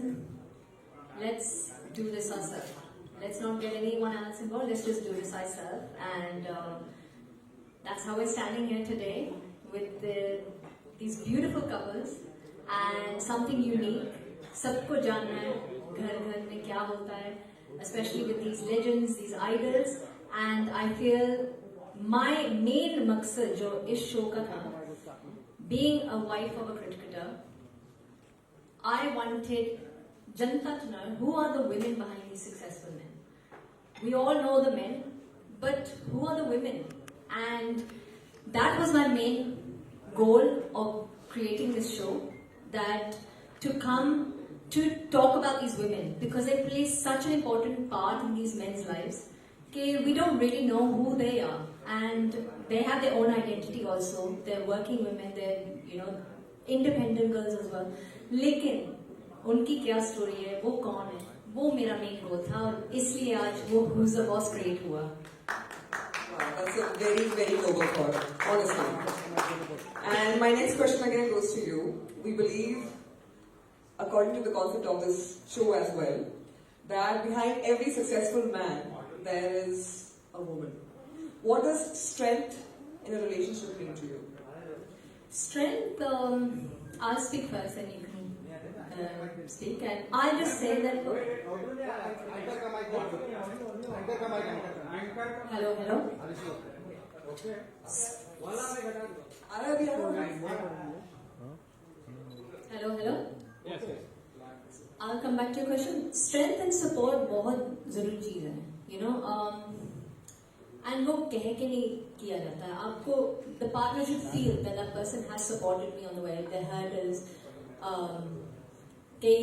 listen, let's do this ourselves. Let's not get anyone else involved, let's just do this ourselves. And that's how we're standing here today with these beautiful couples and something unique. सबको जानना है घर घर में क्या होता है, especially with these legends, these idols. And I feel my main मकसद जो इस शो का था, being a wife of a cricketer, I wanted Janata to know who are the women behind these successful men. We all know the men, but who are the women? And that was my main goal of creating this show, that to come to talk about these women, because they play such an important part in these men's lives. Okay, we don't really know who they are, and they have their own identity also. They're working women, they're independent girls as well. लेकिन उनकी क्या story है, वो कौन है, वो मेरा main goal था, और इसलिए आज वो Who's the Boss create हुआ. Wow, that's a very, very noble thought, honestly. And my next question again goes to you. We believe, according to the concept of this show as well, that behind every successful man, there is a woman. What does strength in a relationship mean to you? Strength, I'll speak first and you can speak. And I'll just say that... Hello, hello? Hello, hello? Yes, yes. I'll come back to your question. Strength and support बहुत ज़रूरी चीज़ है, and वो कह के नहीं किया जाता है. आपको the partner should feel that that person has supported me on the way. The hurdles, कि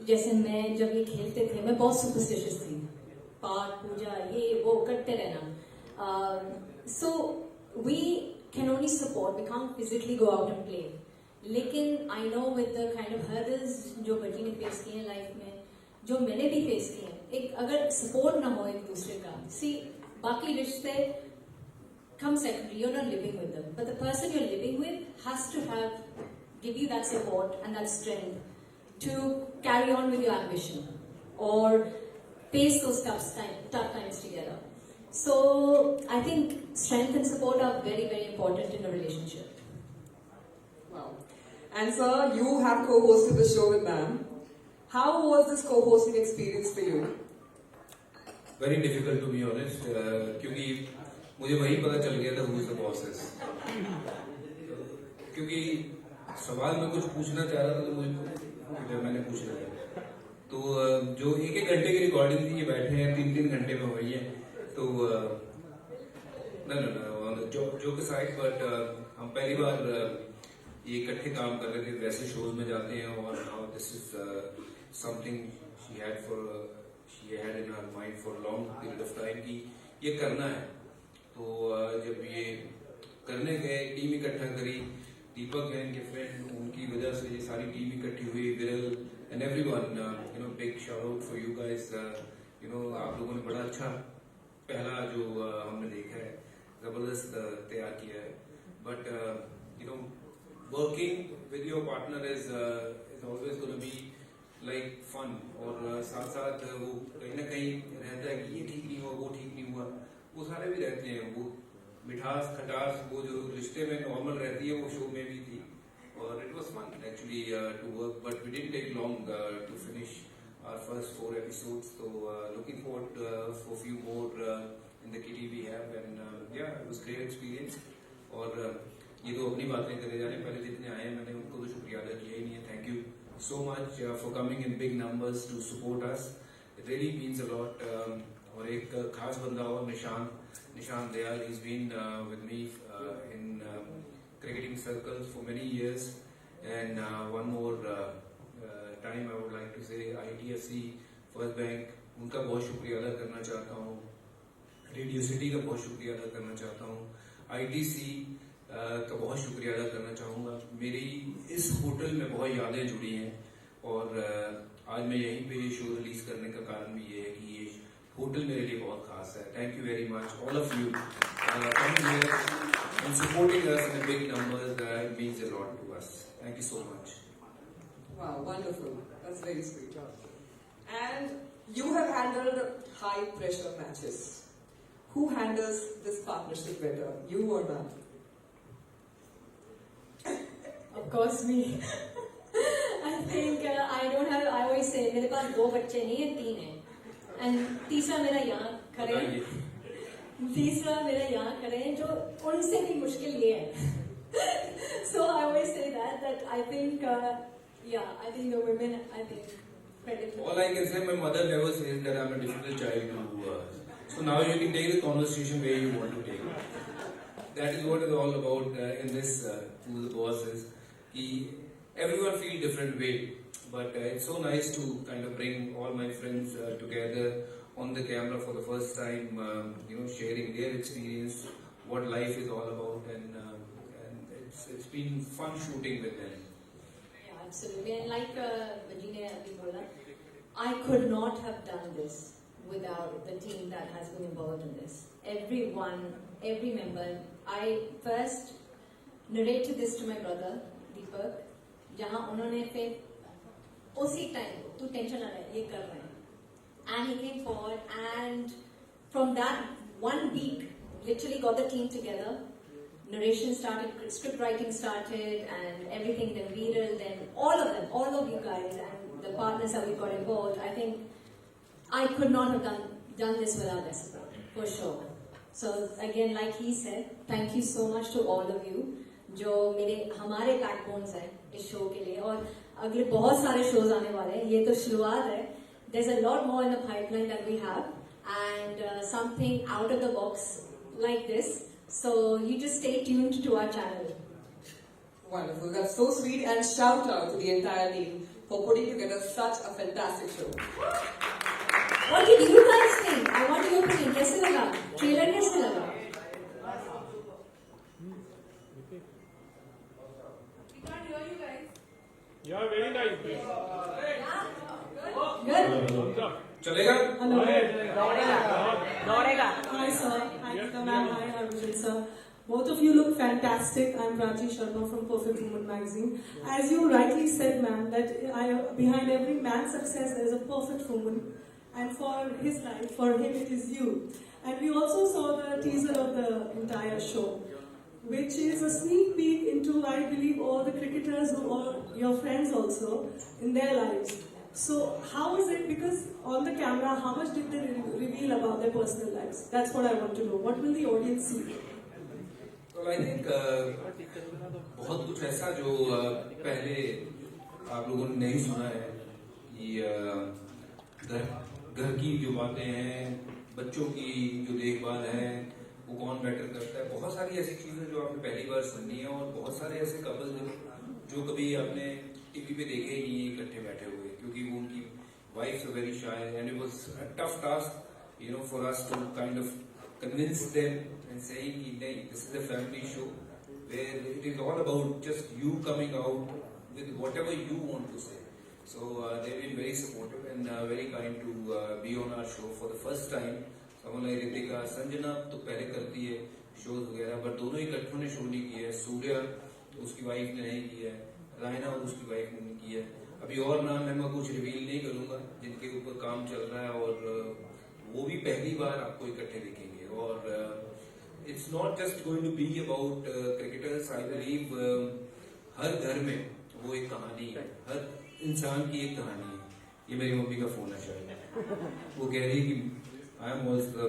जैसे मैं जब ये खेलते थे, मैं बहुत superstitious थी. पाठ पूजा ये वो करते रहना. So we can only support. We can't physically go out and play. लेकिन I know with the kind of hurdles जो बच्ची ने फेस किए हैं लाइफ में, जो मैंने भी फेस किए हैं, एक अगर सपोर्ट ना हो एक दूसरे का, बाकी रिश्ते come secondary, you're not living with them, but the person you're living with has to give you that support and that strength to carry on with your ambition or face those tough times together. So I think strength and support are very, very important in a relationship. Wow. And sir, you have co-hosted the show with them. How was this co-hosting experience for you? Very difficult to be honest, क्योंकि मुझे वही पता चल गया था who's the boss is. क्योंकि सवाल मैं कुछ पूछना चाह रहा था तो मुझे मैंने पूछ लिया. तो जो एक घंटे की रिकॉर्डिंग थी, ये बैठे हैं 3 घंटे में हुई है. तो no, joke aside, but हम पहली बार ये इकट्ठे काम कर रहे थे. वैसे शोज में जाते हैं और now this is something she had in her mind for a long period of time कि ये करना है. तो जब ये करने गए, टीम इकट्ठा करी, दीपक है इनके फ्रेंड, उनकी वजह से ये सारी टीम इकट्ठी हुई, विरल and everyone, big shout out for you guys. आप लोगों ने बड़ा अच्छा पहला जो हमने देखा है, जबरदस्त तैयार किया है. But working with your partner is always going to be like fun. और साथ साथ वो कहीं ना कहीं रहता है कि ये ठीक नहीं हुआ, वो ठीक नहीं हुआ, वो सारे भी रहते हैं. वो मिठास खटास वो जो रिश्ते में नॉर्मल रहती है, वो शो में भी थी. और it was fun actually to work, but we didn't take long to finish our first 4 episodes. So looking forward for few more in the kitty we have, and yeah, it was great experience. और ये तो अपनी बातें करे जा रहे हैं, पहले जितने आए हैं मैंने उनको तो शुक्रिया अदा किया ही नहीं है. Thank you so much for coming in big numbers to support us. It really means a lot. और एक खास बंदा और निशान Dayal, he's been with me in cricketing circles for many years. And one more time I would like to say ITFC, First Bank, उनका बहुत शुक्रिया अदा करना चाहता हूँ. रेडियो सिटी का बहुत शुक्रिया अदा करना चाहता हूँ. ITC का बहुत शुक्रिया अदा करना चाहूँगा. मेरी इस होटल में बहुत यादें जुड़ी हैं, और आज मैं यहीं पे ये शो रिलीज करने का कारण भी ये है कि ये होटल मेरे लिए बहुत खास है. Thank you very much all of you coming here and supporting us in a big numbers. That means a lot to us. Thank you so much. Wow, wonderful. That's very sweet. And you have handled high pressure matches. Who handles this partnership better, you or ma'am? Of course me. I think I always say मेरे पास 2 बच्चे नहीं है 3 हैं. And तीसरा मेरा यहाँ खड़े हैं. तीसरा मेरा यहाँ खड़े हैं जो उनसे भी मुश्किल ये है. So I always say that I think I think the women, I think credit. All I can say, my mother never says that I'm a difficult child to. So now you can take the conversation where you want to take it. That is what it's all about in this Who the Boss is. Everyone feel different way, but it's so nice to kind of bring all my friends together on the camera for the first time, sharing their experience, what life is all about, and it's been fun shooting with them. Yeah, absolutely. And like Vaji ne abhi bola, I could not have done this without the team that has been involved in this. Everyone, every member. I first narrated this to my brother Deepak, जहाँ उन्होंने फिर उसी time तू tension ना ले ये कर रहे हैं. And he came forward, and from that one week, literally got the team together. Narration started, script writing started, and everything. Then Viral, then all of them, all of you guys, and the partners that we got involved. I think I could not have done this without their support, for sure. So again, like he said, thank you so much to all of you, जो हमारे backbones हैं इस show के लिए, और अगले बहुत सारे shows आने वाले हैं. ये तो शुरुआत है. There's a lot more in the pipeline that we have, and something out of the box like this. So you just stay tuned to our channel. Wonderful. That's so sweet, and shout out to the entire team for putting together such a fantastic show. What did you guys think? I want your opinion. कैसे लगा? Trailer कैसे लगा? We can't hear you guys. Yeah, very nice. Good. चलेगा? Hi sir. Hi Geeta ma'am. Hi Arvind sir. Both of you look fantastic. I'm Prachi Sharma from Perfect Woman magazine. As you rightly said, ma'am, that behind every man's success there is a perfect woman, and for his life, for him, it is you. And we also saw the teaser of the entire show, which is a sneak peek into, I believe, all the cricketers who are your friends also in their lives. So how is it, because on the camera, how much did they reveal about their personal lives? That's what I want to know. What will the audience see? Well, I think बहुत कुछ ऐसा जो पहले आप लोगों ने नहीं सुना है, कि घर की जो बातें हैं, बच्चों की जो देखभाल है, वो कौन बेटर करता है. बहुत सारी ऐसी चीजें जो आपने पहली बार सुननी है, और बहुत सारे ऐसे कपल जो कभी आपने टीवी पे देखे ही नहीं इकट्ठे बैठे हुए, क्योंकि वो उनकी wives are very shy, and it was a tough task, for us to kind of convince them and saying, "Hey, this is a family show where it is all about just you coming out with whatever you want to say." So they've been very supportive and very kind to be on our show for the first time. Someone like Ritika, Sanjana तो पहले करती है shows वगैरह, but दोनों इकट्ठों ने show नहीं किया है. सूर्या उसकी वाइफ ने नहीं किया है, रायना और उसकी वाइफ ने नहीं किया है. अभी और नाम मैं कुछ रिवील नहीं करूंगा जिनके ऊपर काम चल रहा है, और वो भी पहली बार आपको इकट्ठे दिखेंगे. और it's not just going to be about cricketers. I believe हर घर में वो एक कहानी है, हर इंसान की एक कहानी है. ये मेरी मम्मी का फोन है शायद, वो कह रही है कि I am also the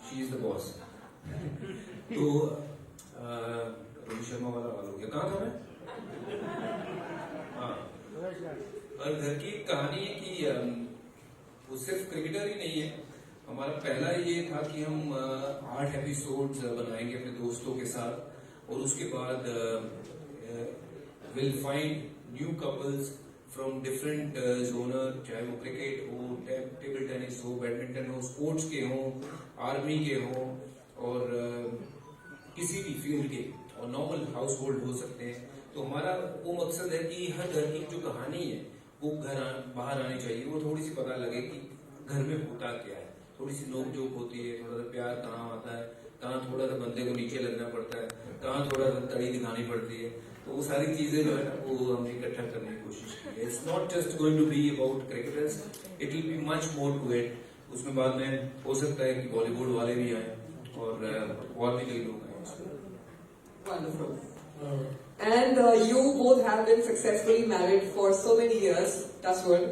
she is the boss. तो रोहित शर्मा वाला हो गया. कहाँ था मैं? हाँ, हर घर की कहानी है कि वो सिर्फ क्रिकेटर ही नहीं है. हमारा पहला ये था कि हम 8 एपिसोड्स बनाएंगे अपने दोस्तों के साथ, और उसके बाद will find new couples from different genre, चाहे वो क्रिकेट हो, टेबल टेनिस हो, बैडमिंटन हो, स्पोर्ट्स के हों, आर्मी के हों, और किसी भी फील्ड के, और नॉर्मल हाउस होल्ड हो सकते हैं. तो हमारा वो मकसद है कि हर घर की जो कहानी है वो बाहर आनी चाहिए. वो थोड़ी सी पता लगे कि घर में होता क्या है, थोड़ी सी नोक जोक होती है, थोड़ा सा प्यार कहाँ आता है, कहाँ थोड़ा सा बंदे को नीचे लगना पड़ता है, कहाँ थोड़ा सा तड़ी दिखानी पड़ती है, तो वो सारी चीजें जो है ना वो हमने इकट्ठा करने की कोशिश की है. It's not just going to be about cricketers, it will be much more to it. उसमें बाद में हो सकता है कि बॉलीवुड वाले भी आए और भी कई लोग आए. Wonderful. And you both have been successfully married for so many years, touch wood.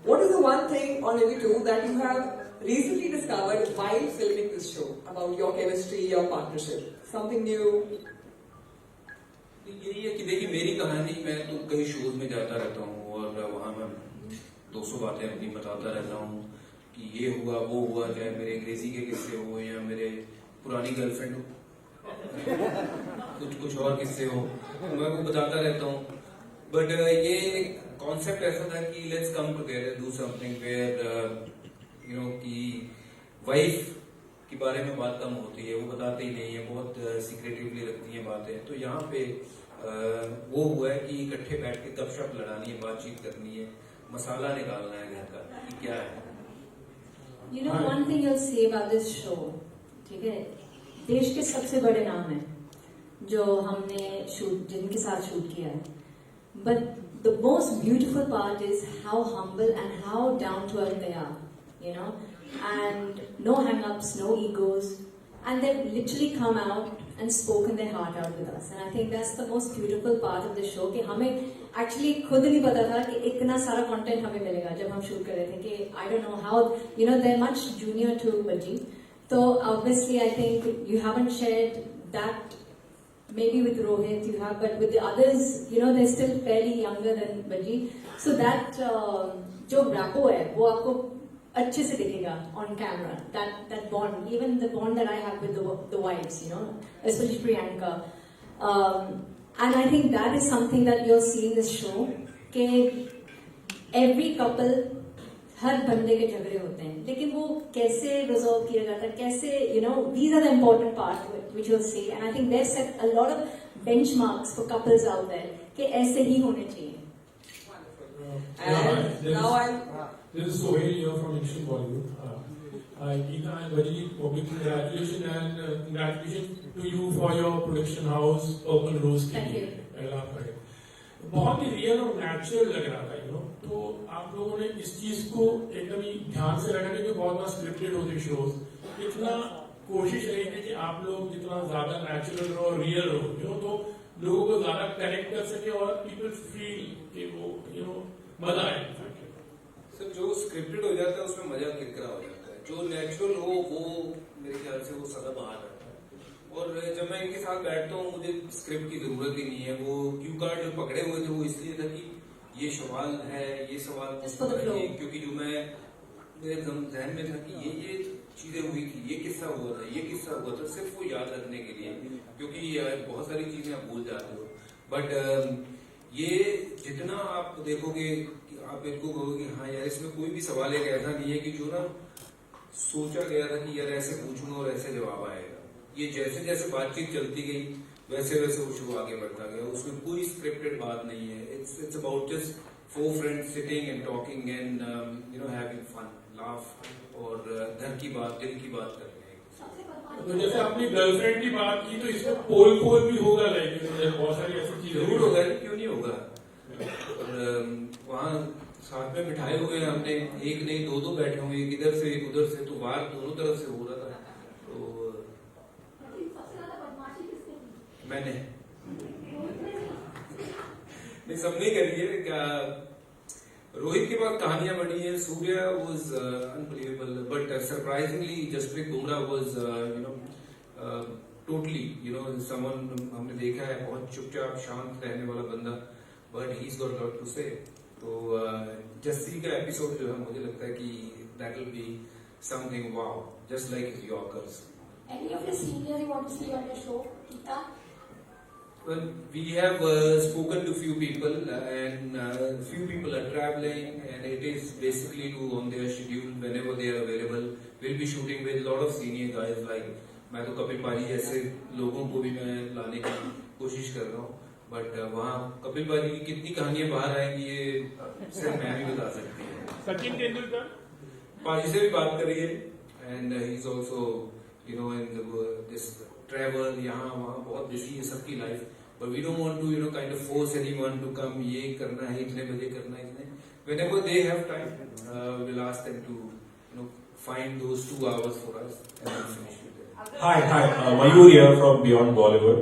What is the one thing, or maybe two, that you have recently discovered while filming this show about your chemistry, your partnership? Something new? यही है कि देखिए मेरी कहानी, मैं तो कई shows में जाता रहता हूँ और वहाँ मैं 200 बातें अपनी बताता रहता हूँ कि ये हुआ वो हुआ, चाहे मेरे अंग्रेजी के किस्से हो या मेरे पुरानी गर्लफ्रेंड हो, कुछ और किस्से हो, मैं वो बताता रहता हूँ. बट ये कॉन्सेप्ट ऐसा था कि let's come together, do something where you know कि वाइफ के बारे में बात कम होती है, वो बताते ही नहीं है, बहुत सीक्रेटिवली रखती हैं बातें. तो यहाँ पे वो हुआ है कि इकट्ठे बैठ के गपशप लड़ानी है, बातचीत करनी है, मसाला निकालना है घर का कि क्या है. You know one thing you'll say about this show, ठीक है, देश के सबसे बड़े नाम हैं जो हमने शूट, जिनके साथ शूट किया है, but the most beautiful part is how humble and how down to earth they are, you know, and no hang-ups, no egos, and they've literally come out and spoken their heart out with us. And I think that's the most beautiful part of the show कि हमें actually खुद नहीं पता था कि इतना सारा content हमें मिलेगा जब हम शूट कर रहे थे कि I don't know how, you know, they're much junior to Baji. So obviously I think you haven't shared that maybe with Rohit you have, but with the others, you know, they're still fairly younger than Baji. So that जो rapport है वो आपको अच्छे से दिखेगा on camera. That bond, even the bond that I have with the wives, you know, especially Priyanka. And I think that is something that you'll see in this show. कि every couple, हर बंदे के झगड़े होते हैं, लेकिन वो कैसे resolve किया जाता है, कैसे, you know, these are the important parts which you'll see. And I think they've set a lot of benchmarks for couples out there कि ऐसे ही होने चाहिए. And now I'm. This is Sohail here from Action Bollywood. Geeta and Baji, public congratulations and congratulations to you for your production house, Open Rose Thank TV. you. बहुत ही real और natural लग रहा था, you know. तो आप लोगों ने इस चीज को एकदम ही ध्यान से रखा, क्योंकि बहुत बार स्क्रिप्टेड होते शोज, इतना कोशिश रही थी कि आप लोग जितना ज्यादा नेचुरल रहो और रियल रहो, यू नो, तो लोगों को ज्यादा कनेक्ट कर सके और पीपल फील कि वो, यू नो, मजा आए. सर जो स्क्रिप्टेड हो जाता है उसमें मजा किरकिरा हो जाता है, जो नेचुरल हो वो मेरे ख्याल से वो सदा बाहर रहता है. और जब मैं इनके साथ बैठता हूँ मुझे स्क्रिप्ट की जरूरत ही नहीं है. वो क्यू कार्ड जो पकड़े हुए थे वो इसलिए था कि ये सवाल है, ये सवाल क्योंकि जो मैं मेरे जहन में था कि ये चीजें हुई थी, ये किस्सा हुआ था, ये किस्सा हुआ था, सिर्फ वो याद रखने के लिए, क्योंकि बहुत सारी चीजें आप भूल जाते हो. बट ये जितना आप देखोगे आप इनको कहोगे हाँ यार इसमें कोई भी सवाल एक ऐसा नहीं है कि जो ना सोचा गया था कि यार ऐसे पूछूंगा और ऐसे जवाब आएगा. ये जैसे जैसे बातचीत चलती गई वैसे वैसे वो शो आगे बढ़ता गया. उसमें कोई स्क्रिप्टेड बात नहीं है. It's about just 4 friends sitting and talking and you know having fun, laugh और घर की बात, दिल की बात करते हैं. तो जैसे आपने गर्लफ्रेंड की बात की तो इसमें पोल पोल भी होगा, लाइक बहुत सारी ऐसी चीजें जरूर होगा, क्यों नहीं होगा. और वहाँ साथ में बिठाए हुए हैं हमने, एक नहीं दो बैठे हुए, एक इधर से एक उधर से, तो वार दोनों तरफ से हो रहा था. तो मैंने नहीं सबने करी है. क्या रोहित के बाद कहानियां बनी है. Surya was unbelievable but surprisingly Jasprit Bumrah was you know totally you know someone हमने देखा है बहुत चुपचाप शांत रहने वाला बंदा, but he is got lot to say. तो जस्सी का एपिसोड जो है मुझे लगता है कि that will be something wow, just like yorkers. Any of your seniors you want to see on your show, Geeta? Well, we have spoken to few people and few people are traveling and it is basically to on their schedule whenever they are available. We'll be shooting with a lot of senior guys like मैं तो कपिल पाजी जैसे लोगों को भी मैं लाने की कोशिश कर रहा हूँ. बट वहाँ कपिल पाजी की कितनी कहानियां बाहर आएंगी ये सिर्फ मैं भी बता सकती हूँ. सचिन तेंदुलकर पाजी से भी बात करिए and he's also you know, in this travel, यहाँ वहाँ बहुत busy है सबकी life. But we don't want to, you know, kind of force anyone to come. ये करना है इतने बजे करना है इतने. Whenever they have time, we'll ask them to, you know, find those 2 hours for us and then finish with it. Hi, Mayur here from Beyond Bollywood.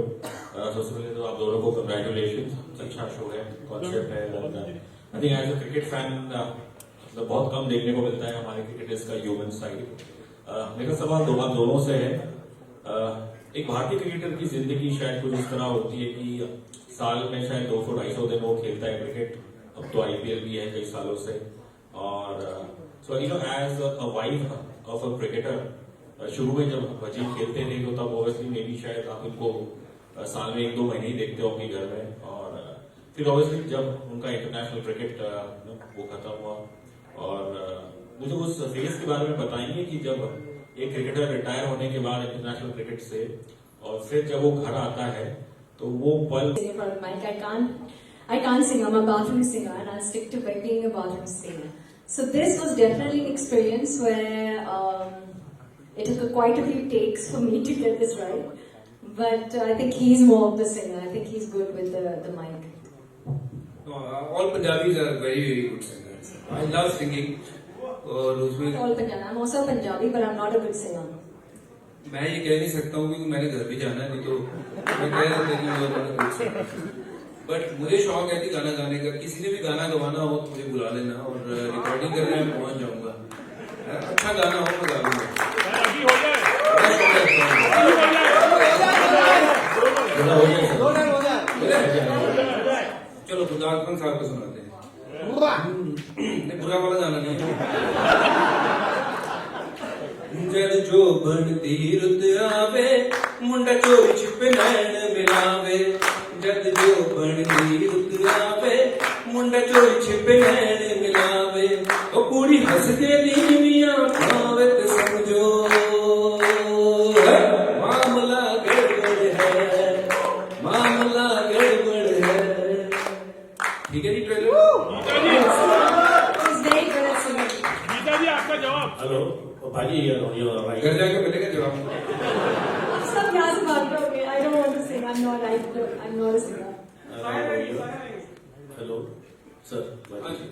सबसे पहले तो आप दोनों को congratulations. अच्छा शो है, कॉन्सेप्ट है. I think as a cricket fan, मतलब बहुत कम देखने को मिलता है हमारे क्रिकेटर्स का ह्यूमन साइड. मेरा सवाल आप दोनों से है. एक भारतीय क्रिकेटर की जिंदगी शायद कुछ इस तरह होती है कि साल में शायद 200-250 दिन वो खेलता है क्रिकेट. अब तो आईपीएल भी है कई सालों से. और so you know as a wife of a cricketer, शुरू में जब भजी खेलते थे तो तब ऑब्वियसली मे बी शायद आप उनको साल में 1-2 महीने ही देखते हो अपने घर में. और फिर ऑब्वियसली जब उनका इंटरनेशनल क्रिकेट वो खत्म हुआ. और मुझे उस फेज के बारे में बताएंगे कि जब एक क्रिकेटर रिटायर होने के बाद इंटरनेशनल क्रिकेट से और फिर जब वो घर आता है तो वो पल. Sing in front of mic. I can't sing. I'm a bathroom singer, and I'll stick to being a bathroom singer. So this was definitely an experience where it took quite a few takes for me to get this right. But I think he's more of the singer. I think he's good with the mic. No, all Punjabis are very, very good singers. I love singing. और उसमें All Punjabi. I'm also Punjabi, but I'm not a good singer. मैं ये कह नहीं सकता हूँ क्योंकि मैंने घर भी जाना है, नहीं तो मैं कह सकता हूँ. बट मुझे शौक है कि गाना गाने का. किसी ने भी गाना गवाना हो तो मुझे बुला लेना और रिकॉर्डिंग करने में पहुंच जाऊंगा. अच्छा गाना हो तो गा लूंगा. अभी हो जाए. बड़ा शौक है. चलो खुदारपन साहब को सुनाते हैं. नहीं, बुरा वाला गाना नहीं है. जद जो बनती रुत आवे मुंडा चोरी छिपे नैन मिलावे. जद जो बनती रुत आवे मुंडा चोरी छिपे नैन मिलावे. ओ कुड़ी हंस के नीवियां पावे ते समझो मामला गड़बड़ है, मामला गड़बड़ है. ठीक है जी. Trailer He's very good at singing. Geeta ji आपका जवाब. हेलो भाजी, घर जाके मिलेगा जवाब. सब यहाँ से बात करोगे. I don't want to sing. I'm not a singer. Hello sir.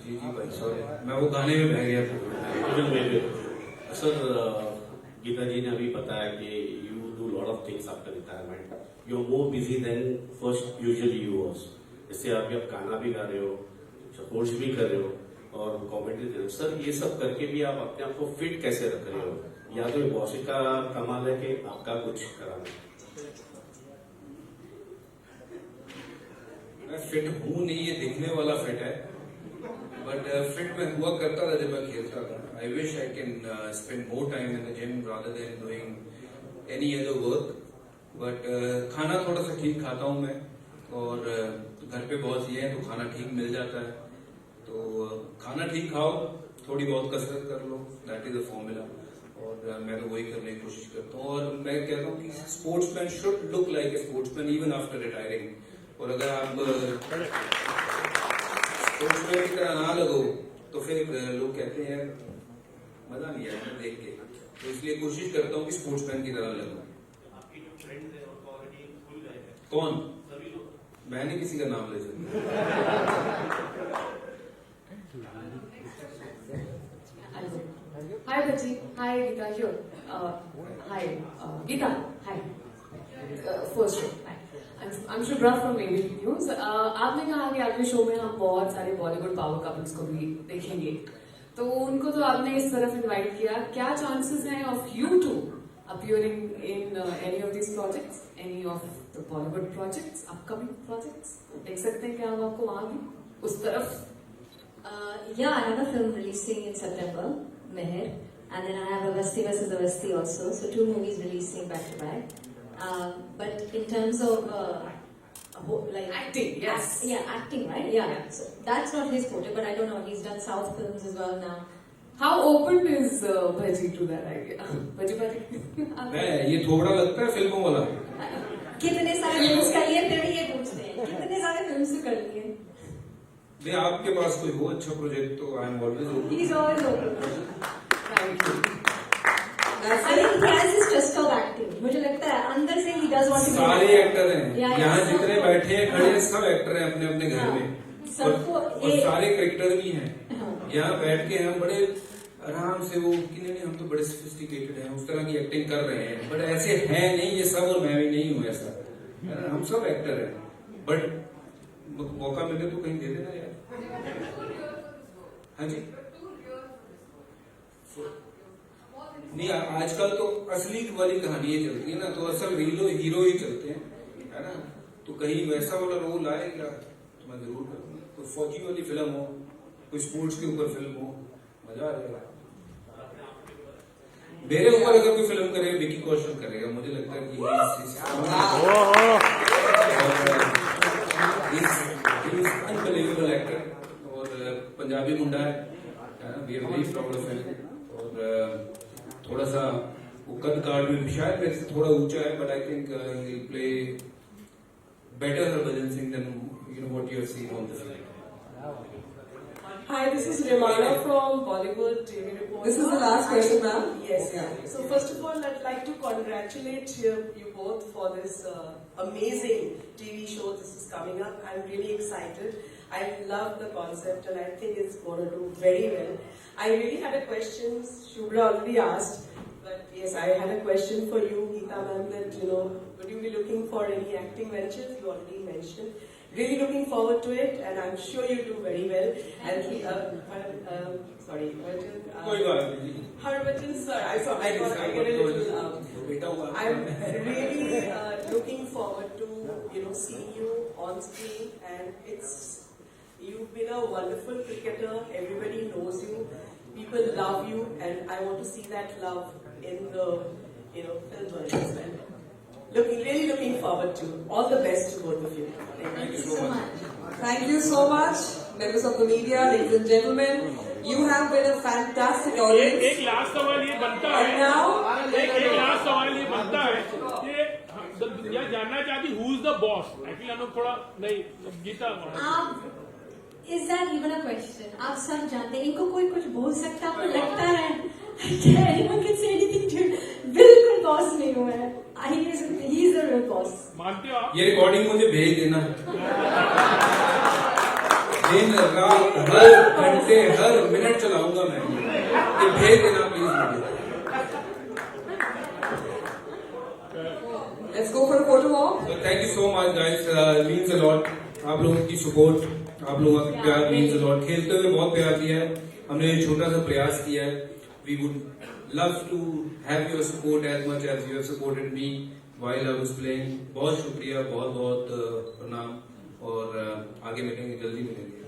जी भाई सॉरी, मैं वो गाने में बह गया था. सर, गीता जी ने अभी बताया कि you do lot of things after retirement. You are more busy than first usually you was. इससे आप गाना भी गा रहे हो, सपोर्ट्स भी कर रहे हो और कॉमेंट्री दे रहे हो. सर, ये सब करके भी आप अपने आप को फिट कैसे रख रहे हो? या तो बॉसी का कमाल है कि आपका कुछ कराना? मैं फिट हूँ नहीं, ये दिखने वाला फिट है. बट फिट मैं हुआ करता था जब मैं खेलता था. I wish I can spend more time in the gym rather than doing any other work. But खाना थोड़ा सा ठीक खाता हूँ मैं. और घर पे बहुत ये है तो खाना ठीक मिल जाता है. तो खाना ठीक खाओ, थोड़ी बहुत कसरत कर लो. That is the formula. और मैं तो वही करने की कोशिश करता हूँ. और मैं कहता हूँ कि sportsman should look like a sportsman even after retiring. और अगर आप स्पोर्ट्समैन की तरह ना लगो तो फिर लोग कहते हैं मजा नहीं आया देख के. तो इसलिए कोशिश करता हूँ कि स्पोर्ट्समैन की तरह लगो. कौन? मैं नहीं किसी का नाम ले सकता. Hi Bhaji, hi Geeta here. Hi Geeta, hi. First show. Hi. I'm Shubhra from Navy News. आपने कहा कि आपके शो में हम बहुत सारे बॉलीवुड पावर कपल्स को भी देखेंगे. तो उनको तो आपने इस तरफ इनवाइट किया. क्या चांसेस हैं of you to appearing in any of these projects, any of the Bollywood projects, upcoming projects? देख सकते हैं क्या हम आपको वहाँ भी उस तरफ? Yeah, I have a film releasing in September, Meher, and then I have Avasti vs. Avasti also. So 2 movies releasing back to back. But in terms of like Acting, yes. acting, right? Yeah. So that's not his forte, but I don't know. He's done South films as well now. How open is Bhaji to that idea? Bhaji मैं ये थोड़ा लगता है फिल्मों वाला. कितने सारे films कर लिए, फिर ये पूछते हैं कितने सारे फिल्म्स कर लिए. नहीं, आपके पास कोई हो अच्छा प्रोजेक्ट तो I am always open. He's always open. Right. That's I mean, it. he has this trust of acting. मुझे लगता है अंदर से he does want to be सारे an एक्टर हैं Yeah, यहाँ yeah. जितने बैठे हैं खड़े हैं सब एक्टर हैं अपने अपने घर हाँ। में सबको और एक- सारे क्रिकेटर भी हैं हाँ। यहाँ बैठ के हम बड़े आराम से वो कि नहीं हम तो बड़े सोफिस्टिकेटेड हैं उस तरह की एक्टिंग कर रहे हैं बट ऐसे हैं नहीं ये सब और मैं भी नहीं हूँ ऐसा हम सब एक्टर हैं बट मौका मिले तो कहीं दे देना यार हाँ जी नहीं आजकल तो असली वाली कहानी चलती है ना तो असल हीरो ही चलते हैं है ना तो कहीं वैसा वाला रोल आएगा तो मैं जरूर करूंगा कोई फौजी वाली फिल्म हो कोई स्पोर्ट्स के ऊपर फिल्म हो मजा आ जाएगा मेरे ऊपर अगर कोई फिल्म करे विकी कौशल करेगा मुझे लगता है कि अनबिलीवेबल एक्टर और पंजाबी मुंडा है we are very proud of him और थोड़ा सा वो कद काट में शायद मेरे से थोड़ा ऊंचा है but I think he will play better Harbhajan Singh than you know what you have seen on the film Hi, this is Rimana from Bollywood TV Report. This is the last question, ma'am. Yes. Yeah. So first of all, I'd like to congratulate you both for this amazing TV show. This is coming up. I'm really excited. I love the concept and I think it's going to do very well. I really had a question. Shubhra already asked, but yes, I had a question for you, Geeta ma'am. That would you be looking for any acting ventures? You already mentioned. Really looking forward to it, and I'm sure you do very well. And sorry, कोई बात नहीं Harbhajan sir, I get a little. I'm really looking forward to seeing you on screen, and you've been a wonderful cricketer. Everybody knows you. People love you, and I want to see that love in the film world as well. Really looking forward to. All the best to both of you. Thank you so much. Thank you so much, members of the media, ladies and gentlemen. You have been a fantastic audience. एक last सवाल ये बनता And है now, एक last सवाल ये बनता है कि दुनिया जानना चाहती who is the boss actually हम लोग थोड़ा नहीं गीता आप is that even a question आप सब जानते हैं इनको कोई कुछ बोल सकता है आपको लगता है क्या anyone can say anything to you? बिल्कुल बॉस नहीं हुआ है he is the real boss मानते हो आप ये रिकॉर्डिंग मुझे भेज देना दिन रात हर घंटे हर मिनट चलाऊंगा मैं ये भेज देना प्लीज मुझे let's go for a photo walk. So thank you so much guys means a lot आप लोगों की सपोर्ट आप लोगों का प्यार means a lot खेलते हुए बहुत प्यार दिया है हमने एक छोटा सा प्रयास किया है we would love to have your support as much as you have supported me while I was playing बहुत शुक्रिया बहुत बहुत प्रणाम और आगे मिलेंगे जल्दी मिलेंगे